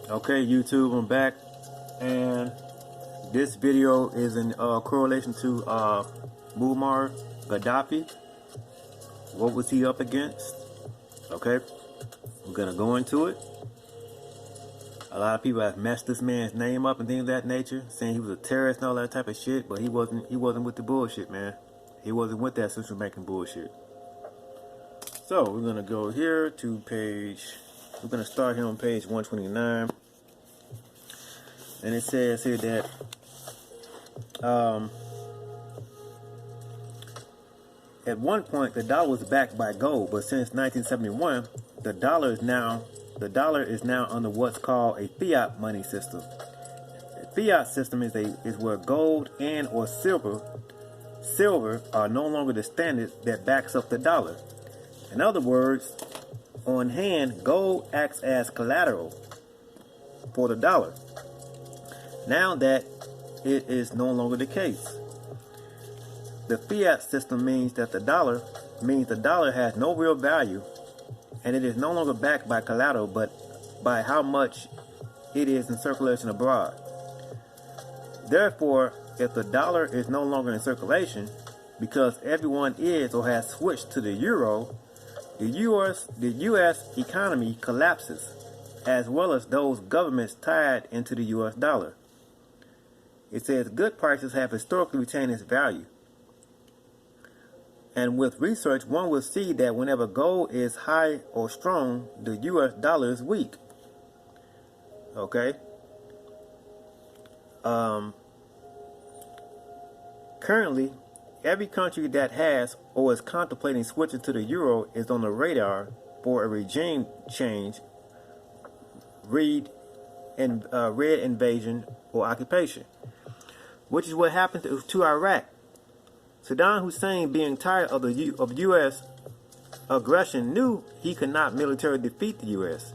Okay, YouTube, I'm back, and this video is in correlation to Muammar Gaddafi. What was he up against? Okay, I'm gonna go into it. A lot of people have messed this man's name up and things of that nature, saying he was a terrorist and all that type of shit. But he wasn't. He wasn't with the bullshit, man. He wasn't with that central banking bullshit. So we're gonna go here to page. We're gonna start here on page 129. And it says here that at one point the dollar was backed by gold, but since 1971, the dollar is now under what's called a fiat money system. A fiat system is where gold and or silver are no longer the standard that backs up the dollar. In other words, on hand, gold acts as collateral for the dollar. Now that it is no longer the case. The fiat system means that the dollar has no real value, and it is no longer backed by collateral, but by how much it is in circulation abroad. Therefore, if the dollar is no longer in circulation, because everyone is or has switched to the euro, the U.S. economy collapses, as well as those governments tied into the U.S. dollar. It says good prices have historically retained its value. And with research, one will see that whenever gold is high or strong, the U.S. dollar is weak. Okay? Currently, every country that has or is contemplating switching to the euro is on the radar for a regime change, red invasion or occupation, which is what happened to Iraq. Saddam Hussein, being tired of U.S. aggression, knew he could not militarily defeat the U.S.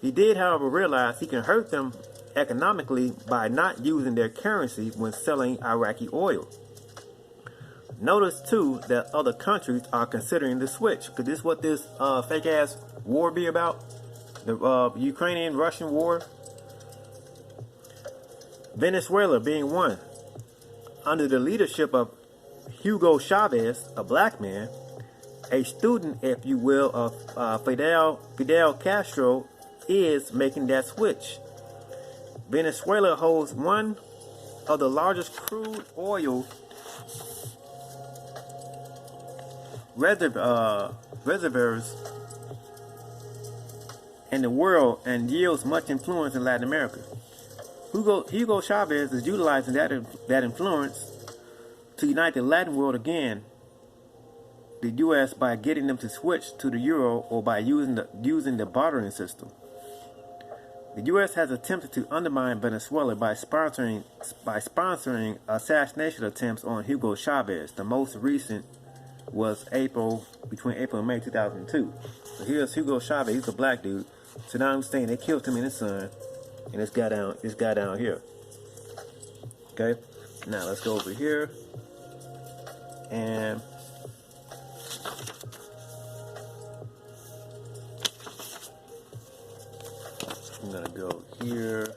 He did, however, realize he can hurt them economically by not using their currency when selling Iraqi oil. Notice, too, that other countries are considering the switch. Because this is what this fake-ass war be about? The Ukrainian-Russian war? Venezuela being one. Under the leadership of Hugo Chavez, a black man, a student, if you will, of Fidel Castro, is making that switch. Venezuela holds one of the largest crude oil reservoirs in the world and yields much influence in Latin America. Hugo Chavez is utilizing that influence to unite the Latin world again, the U.S., by getting them to switch to the euro or by using the bartering system. The U.S. has attempted to undermine Venezuela by sponsoring assassination attempts on Hugo Chavez. The most recent was between April and May 2002. So here's Hugo Chavez. He's a black dude. Saddam Hussein, they killed him and his son, and this guy down here. Okay, now let's go over here. And I'm gonna go here.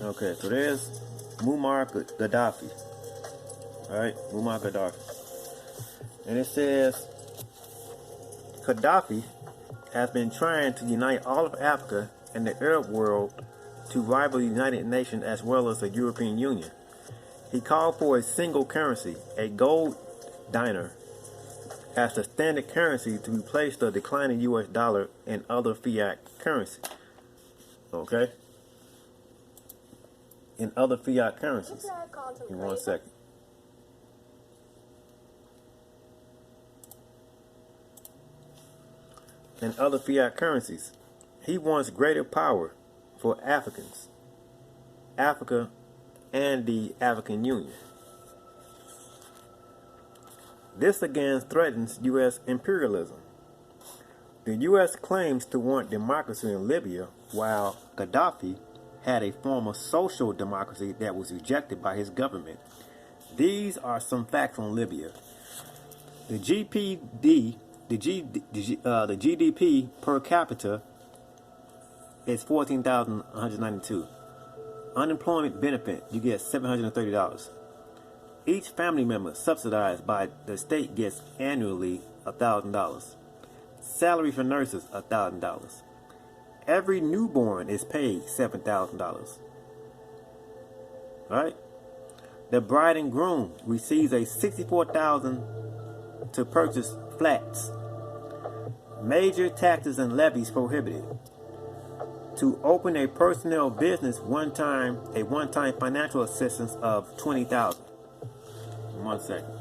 Okay, so there's Muammar Gaddafi. Alright, Muammar Gaddafi. And it says Qaddafi has been trying to unite all of Africa and the Arab world to rival the United Nations as well as the European Union. He called for a single currency, a gold dinar, as the standard currency to replace the declining U.S. dollar and other fiat currency. Okay? In other fiat currencies. Give me 1 second. And other fiat currencies. He wants greater power for Africans, Africa, and the African Union. This again threatens U.S. imperialism. The U.S. claims to want democracy in Libya, while Gaddafi had a form of social democracy that was rejected by his government. These are some facts on Libya. The GPD, the GDP per capita is $14,192. Unemployment benefit, you get $730. Each family member subsidized by the state gets annually $1,000. Salary for nurses, $1,000. Every newborn is paid $7,000. Right? The bride and groom receives a $64,000 to purchase flats. Major taxes and levies prohibited. To open a personnel business, one-time financial assistance of $20,000. 1 second.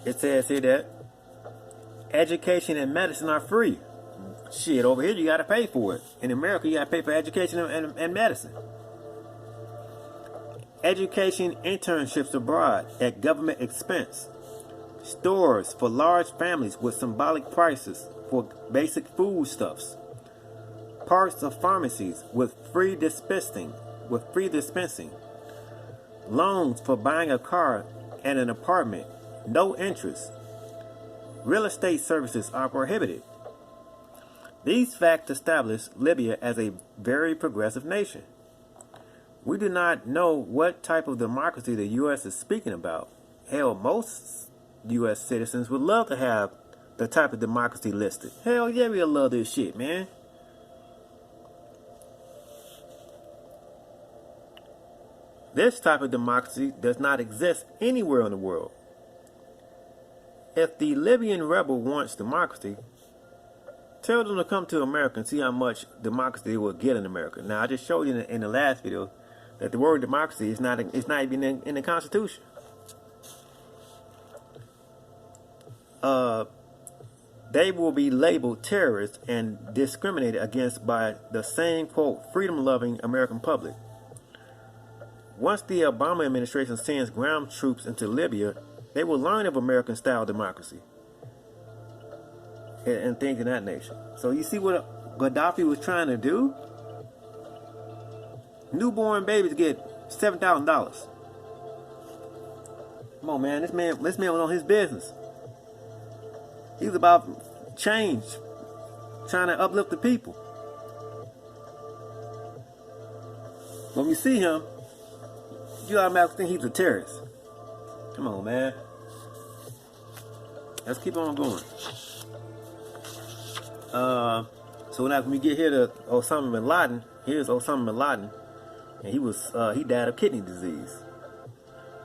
It says here that education and medicine are free. Shit, over here you gotta pay for it. In America, you gotta pay for education and medicine. Education internships abroad at government expense. Stores for large families with symbolic prices for basic foodstuffs. Parts of pharmacies with free dispensing. Loans for buying a car and an apartment. No interest. Real estate services are prohibited. These facts establish Libya as a very progressive nation. We do not know what type of democracy the U.S. is speaking about. Hell, most U.S. citizens would love to have the type of democracy listed. Hell yeah, we'll love this shit, man. This type of democracy does not exist anywhere in the world. If the Libyan rebel wants democracy, tell them to come to America and see how much democracy they will get in America. Now, I just showed you in the last video that the word democracy is not even in the Constitution. They will be labeled terrorists and discriminated against by the same, quote, freedom-loving American public. Once the Obama administration sends ground troops into Libya, they will learn of American-style democracy and things of that nature. So you see what Gaddafi was trying to do? Newborn babies get $7,000. Come on, man. This man was on his business. He was about change, trying to uplift the people. When we see him, you automatically think he's a terrorist. Come on, man. Let's keep on going. So now when we get here to Osama bin Laden, here's Osama bin Laden, and he died of kidney disease.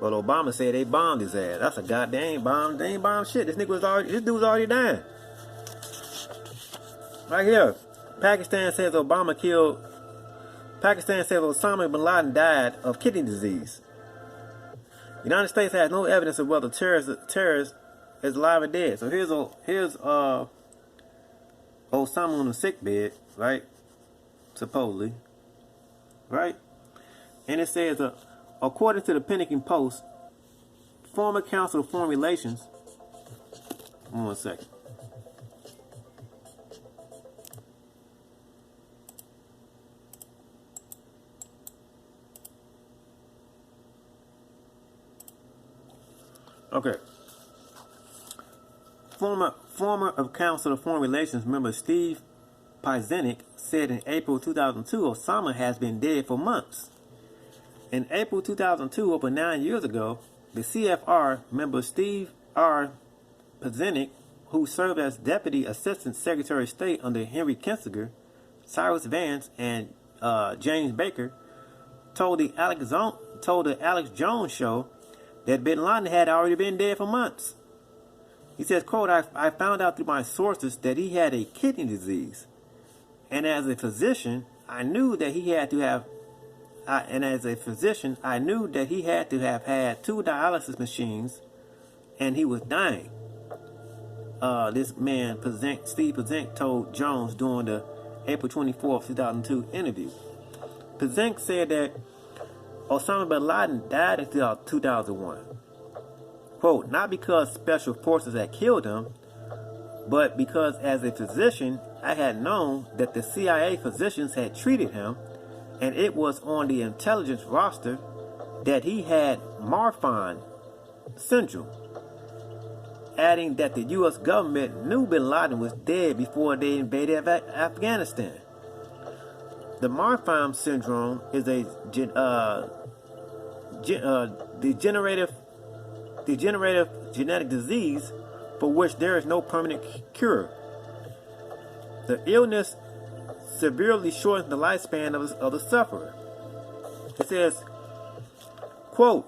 But Obama said they bombed his ass. That's a goddamn bomb. They ain't bombed shit. This dude was already dying. Right here, Pakistan says Osama bin Laden died of kidney disease. The United States has no evidence of whether terrorist is alive or dead. So here's Osama on the sick bed, right? Supposedly, right? And it says, according to the Pentagon Post, former Council of Foreign Relations. 1 second. Okay. Former of Council of Foreign Relations member Steve Pizenick said in April 2002, Osama has been dead for months. In April 2002, over 9 years ago, the CFR member Steve R. Pizenick, who served as Deputy Assistant Secretary of State under Henry Kissinger, Cyrus Vance, and James Baker, told the Alex Jones show that bin Laden had already been dead for months. He says, quote, I found out through my sources that he had a kidney disease. And as a physician, I knew that he had to have had 2 dialysis machines, and he was dying. This man, Steve Pizenick, told Jones during the April 24th, 2002 interview. Pizenick said that Osama bin Laden died in 2001. Quote, not because special forces had killed him, but because as a physician, I had known that the CIA physicians had treated him, and it was on the intelligence roster that he had Marfan syndrome, adding that the U.S. government knew bin Laden was dead before they invaded Afghanistan. The Marfan syndrome is a degenerative genetic disease for which there is no permanent cure. The illness severely shortens the lifespan of the sufferer. It says, quote,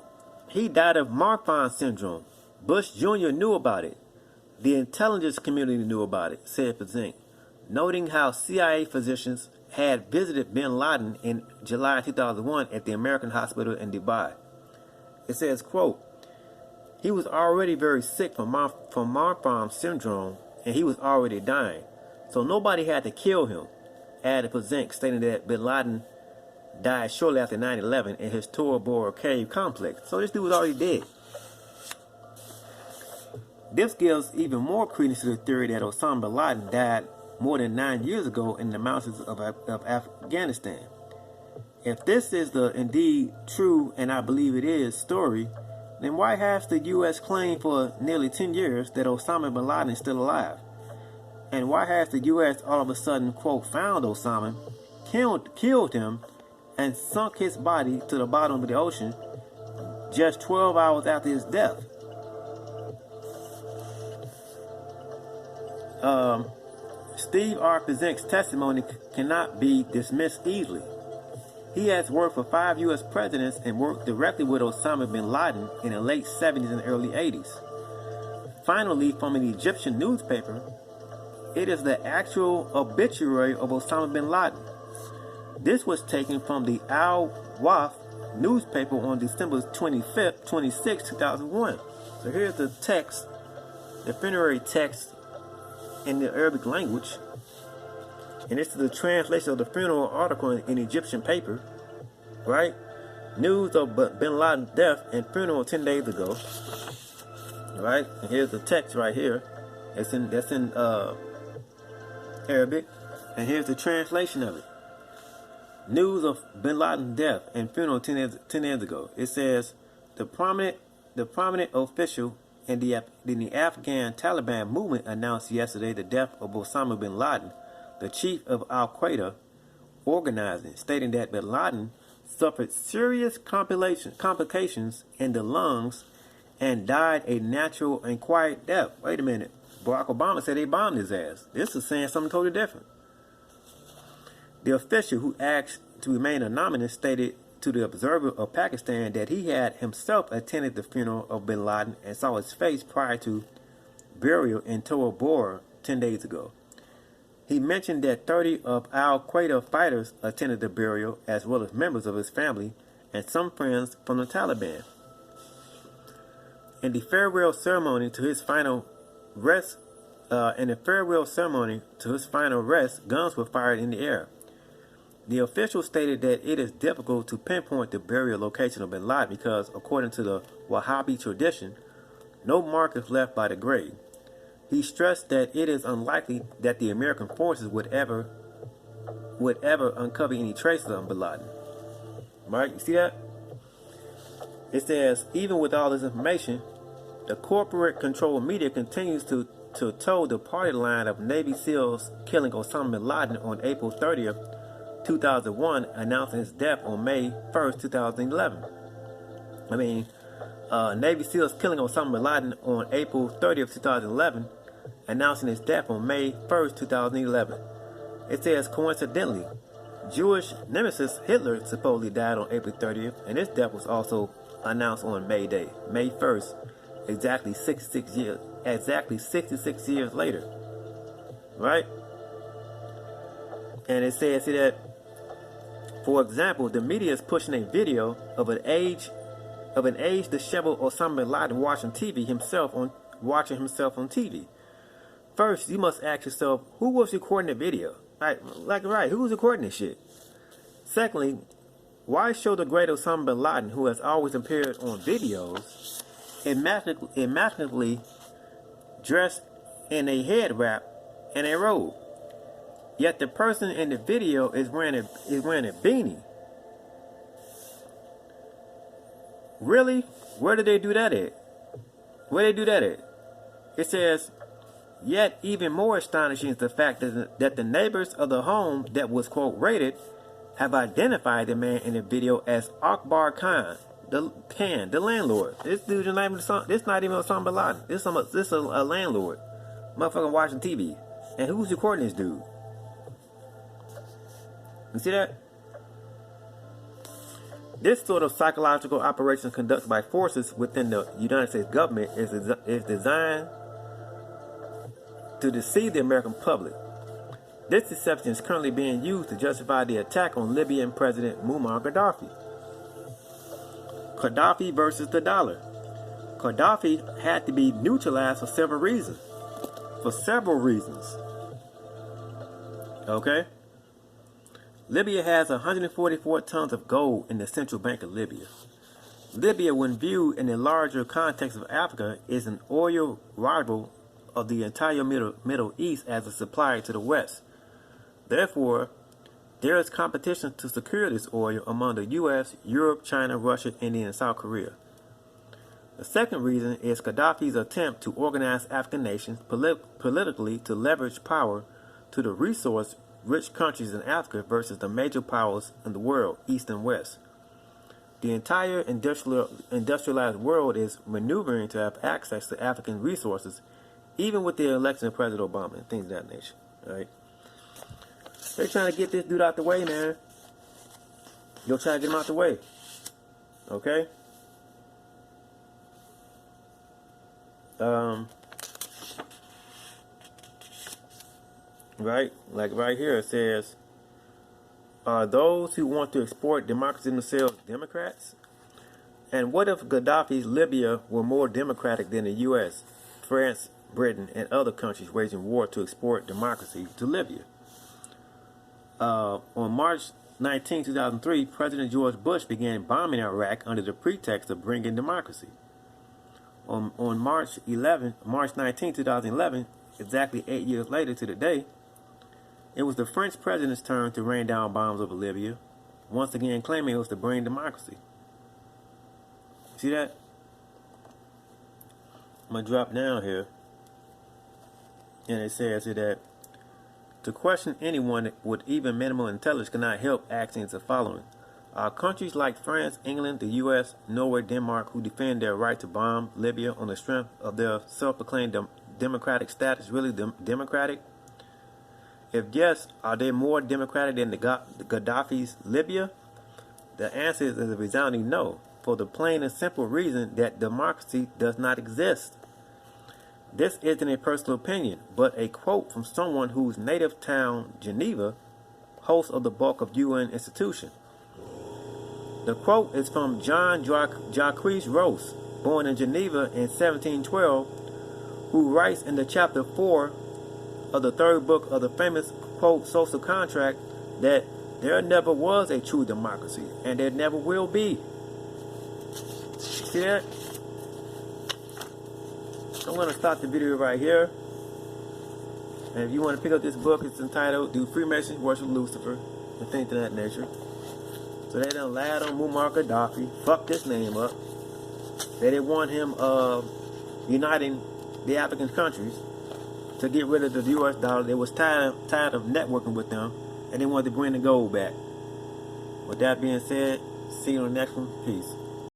he died of Marfan syndrome. Bush Jr. knew about it. The intelligence community knew about it, said Pazink, noting how CIA physicians had visited bin Laden in July 2001 at the American hospital in Dubai. It says, quote, he was already very sick from Marfan syndrome, and he was already dying. So nobody had to kill him, added Pazink, stating that bin Laden died shortly after 9/11 in his Tora Bora cave complex. So this dude was already dead. This gives even more credence to the theory that Osama bin Laden died more than 9 years ago in the mountains of Afghanistan. If this is the indeed true, and I believe it is, story, then why has the U.S. claimed for nearly 10 years that Osama bin Laden is still alive? And why has the U.S. all of a sudden, quote, found Osama, killed him, and sunk his body to the bottom of the ocean just 12 hours after his death? Steve R. Pazink's testimony cannot be dismissed easily. He has worked for 5 U.S. presidents and worked directly with Osama bin Laden in the late 70s and early 80s. Finally, from an Egyptian newspaper, it is the actual obituary of Osama bin Laden. This was taken from the Al-Waf newspaper on December 25th, 26, 2001. So here's the text, the funerary text in the Arabic language. And this is the translation of the funeral article in Egyptian paper, right? News of bin Laden's death and funeral 10 days ago, right? And here's the text right here. That's in Arabic, and here's the translation of it. News of bin Laden's death and funeral 10 days ago. It says the prominent official in the Afghan Taliban movement announced yesterday the death of Osama bin Laden, the chief of Al-Qaeda organizing, stating that bin Laden suffered serious complications in the lungs and died a natural and quiet death. Wait a minute. Barack Obama said they bombed his ass. This is saying something totally different. The official, who asked to remain anonymous, stated to the Observer of Pakistan that he had himself attended the funeral of bin Laden and saw his face prior to burial in Tora Bora 10 days ago. He mentioned that 30 of Al-Qaeda fighters attended the burial, as well as members of his family and some friends from the Taliban. In the farewell ceremony to his final rest, guns were fired in the air. The official stated that it is difficult to pinpoint the burial location of bin Laden because, according to the Wahhabi tradition, no mark is left by the grave. He stressed that it is unlikely that the American forces would ever uncover any traces of bin Laden. Right? You see that? It says, even with all this information, the corporate controlled media continues to toe the party line of Navy SEALs killing Osama bin Laden on April 30th, 2001, announcing his death on May 1st, 2011. Navy SEALs killing Osama bin Laden on April 30th, 2011, announcing his death on May 1st, 2011. It says, coincidentally, Jewish nemesis Hitler supposedly died on April 30th, and his death was also announced on May Day, May 1st, exactly 66 years later. Right? And it says here that, for example, the media is pushing a video of an aged disheveled Osama bin Laden watching himself on TV. First, you must ask yourself, who was recording the video? Who was recording this shit? Secondly, why show the great Osama bin Laden, who has always appeared on videos, immaculately dressed in a head wrap and a robe? Yet the person in the video is wearing a beanie. Really? Where did they do that at? Where did they do that at? It says, yet even more astonishing is the fact that the neighbors of the home that was, quote, raided have identified the man in the video as Akbar Khan, the landlord. This dude is not even Osama bin Laden. This is a landlord. Motherfucker watching TV. And who's recording this dude? You see that? This sort of psychological operation conducted by forces within the United States government is designed to deceive the American public. This deception is currently being used to justify the attack on Libyan President Muammar Gaddafi. Gaddafi versus the dollar. Gaddafi had to be neutralized for several reasons. Okay? Libya has 144 tons of gold in the central bank of Libya. Libya, when viewed in the larger context of Africa, is an oil rival of the entire Middle East as a supplier to the West. Therefore, there is competition to secure this oil among the U.S., Europe, China, Russia, India, and South Korea. The second reason is Gaddafi's attempt to organize African nations politically to leverage power to the resource-rich countries in Africa versus the major powers in the world, East and West. The entire industrialized world is maneuvering to have access to African resources, even with the election of President Obama and things of that nature. All right? They're trying to get this dude out the way, man. You'll try to get him out the way. Okay? Right? Like right here it says, are those who want to export democracy themselves Democrats? And what if Gaddafi's Libya were more democratic than the U.S., France, Britain, and other countries waging war to export democracy to Libya? On March 19, 2003, President George Bush began bombing Iraq under the pretext of bringing democracy. On March 19, 2011, exactly 8 years later to the day, it was the French president's turn to rain down bombs over Libya, once again claiming it was to bring democracy. See that? I'm going to drop down here, and it says here that to question anyone with even minimal intelligence cannot help asking the following. Are countries like France, England, the U.S., Norway, Denmark, who defend their right to bomb Libya on the strength of their self-proclaimed democratic status, really democratic? If yes, are they more democratic than the Gaddafi's Libya? The answer is a resounding no, for the plain and simple reason that democracy does not exist. This isn't a personal opinion, but a quote from someone whose native town, Geneva, hosts of the bulk of UN institutions. The quote is from John Jacques Ross, born in Geneva in 1712, who writes in the chapter 4 of the third book of the famous, quote, social contract, that there never was a true democracy, and there never will be. See that? I'm going to stop the video right here. And if you want to pick up this book, it's entitled Do Freemasons Worship Lucifer? And things of that nature. So they done lied on Muammar Gaddafi, fucked his name up. They didn't want him uniting the African countries to get rid of the U.S. dollar. They was tired of networking with them, and they wanted to bring the gold back. With that being said, see you on the next one. Peace.